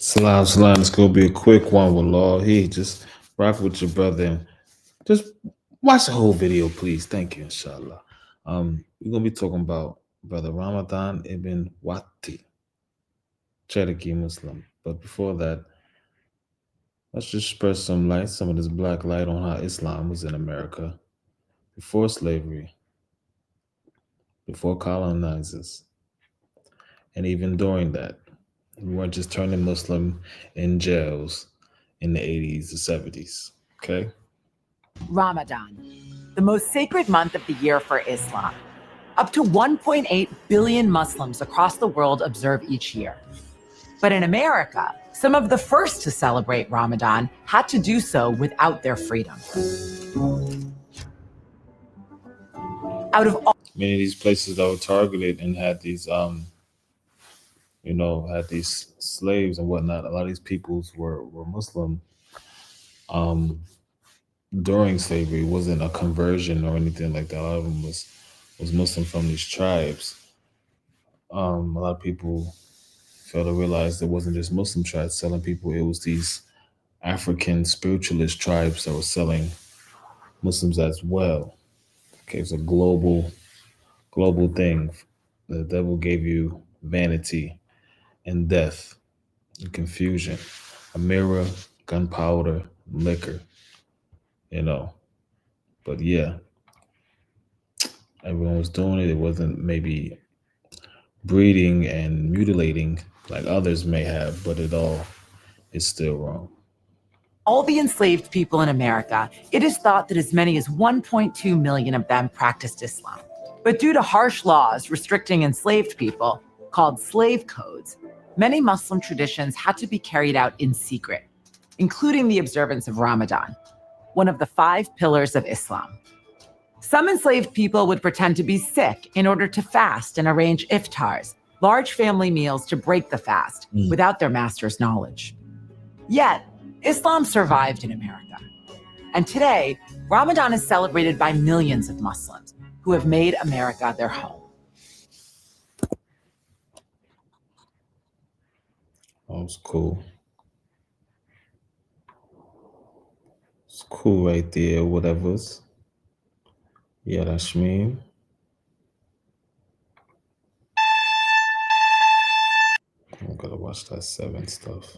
Salam, salam. It's gonna be a quick one with Law. He just rock with your brother and just watch the whole video, please. Thank you, inshallah. We're gonna be talking about brother Ramadan ibn Wati, Cherokee Muslim. But before that, let's just spread some light, some of this black light on how Islam was in America before slavery, before colonizers, and even during that. We weren't just turning Muslim in jails in the 80s, the 70s. Okay? Ramadan, the most sacred month of the year for Islam. Up to 1.8 billion Muslims across the world observe each year. But in America, some of the first to celebrate Ramadan had to do so without their freedom. Out of all Many of these places that were targeted and had these had these slaves and whatnot. A lot of these peoples were Muslim during slavery. It wasn't a conversion or anything like that. A lot of them was Muslim from these tribes. A lot of people fail to realize it wasn't just Muslim tribes selling people, it was these African spiritualist tribes that were selling Muslims as well. Okay, it's a global thing. The devil gave you vanity and death and confusion, a mirror, gunpowder, liquor, you know. But yeah, everyone was doing it. It wasn't maybe breeding and mutilating like others may have, but it all is still wrong. All the enslaved people in America, it is thought that as many as 1.2 million of them practiced Islam. But due to harsh laws restricting enslaved people, called slave codes, many Muslim traditions had to be carried out in secret, including the observance of Ramadan, one of the 5 pillars of Islam. Some enslaved people would pretend to be sick in order to fast and arrange iftars, large family meals to break the fast, without their master's knowledge. Yet, Islam survived in America. And today, Ramadan is celebrated by millions of Muslims who have made America their home. That was cool. It's cool right there, whatever's. Yeah, that's me. I gotta watch that 7 stuff.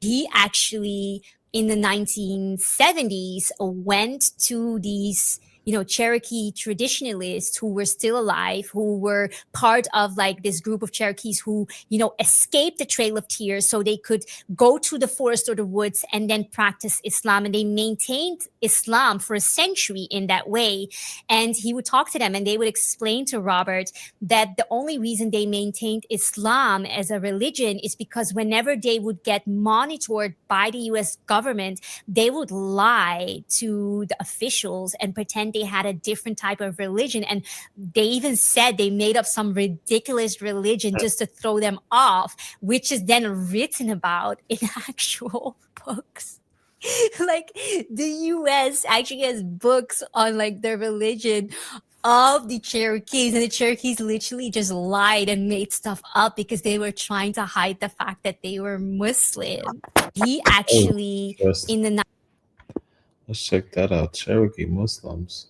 He actually, in the 1970s, went to these Cherokee traditionalists who were still alive, who were part of like this group of Cherokees who, escaped the Trail of Tears so they could go to the forest or the woods and then practice Islam. And they maintained Islam for a century in that way. And he would talk to them and they would explain to Robert that the only reason they maintained Islam as a religion is because whenever they would get monitored by the US government, they would lie to the officials and pretend they had a different type of religion. And they even said they made up some ridiculous religion just to throw them off, which is then written about in actual books. Like the US actually has books on like the religion of the Cherokees, and the Cherokees literally just lied and made stuff up because they were trying to hide the fact that they were Muslim. He actually in the Let's check that out. Cherokee Muslims.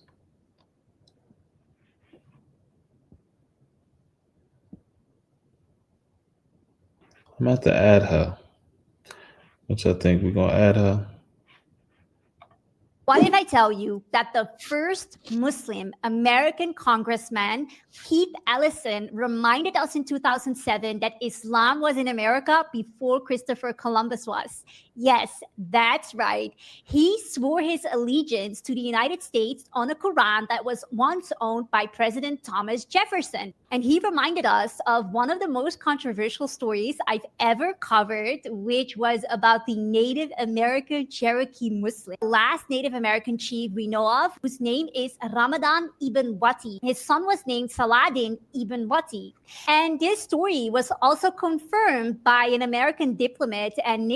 I'm about to add her. What y'all think? We're gonna add her? What if I tell you that the first Muslim American congressman, Keith Ellison, reminded us in 2007 that Islam was in America before Christopher Columbus was? Yes, that's right. He swore his allegiance to the United States on a Quran that was once owned by President Thomas Jefferson. And he reminded us of one of the most controversial stories I've ever covered, which was about the Native American Cherokee Muslim. The last Native American chief we know of, whose name is Ramadan ibn Wati. His son was named Saladin ibn Wati. And this story was also confirmed by an American diplomat and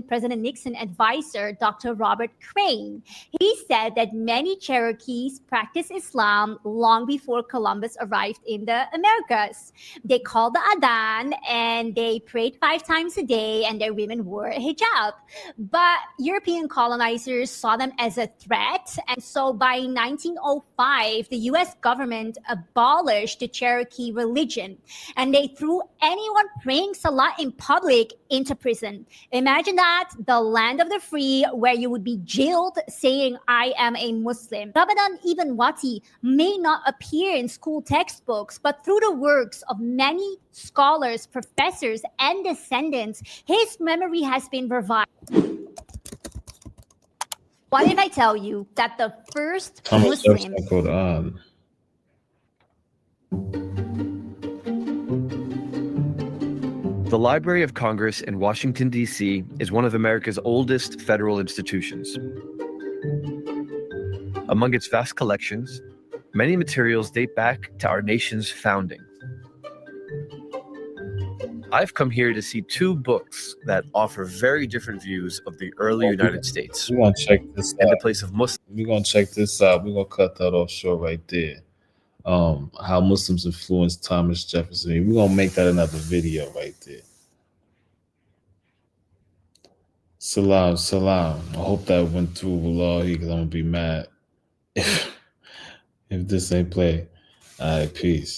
President Nixon advisor, Dr. Robert Crane. He said that many Cherokees practiced Islam long before Columbus arrived in the Americas. They called the Adhan and they prayed 5 times a day, and their women wore a hijab. But European colonizers saw them as a threat. And so by 1905, the US government abolished the Cherokee religion, and they threw anyone praying Salah in public into prison. Imagine that, the land of the free, where you would be jailed saying, I am a Muslim. Ramadan ibn Wati may not appear in school textbooks, but through the works of many scholars, professors, and descendants, his memory has been revived. What if I tell you that the first Muslim... The Library of Congress in Washington, D.C. is one of America's oldest federal institutions. Among its vast collections, many materials date back to our nation's founding. I've come here to see 2 books that offer very different views of the early United States. We're going to check this out. And the place of Muslims. We're going to check this out. We're going to cut that off short right there. How Muslims influenced Thomas Jefferson. We're going to make that another video right there. Salam. I hope that went through Wallahi, because I'm going to be mad if this ain't play. All right, peace.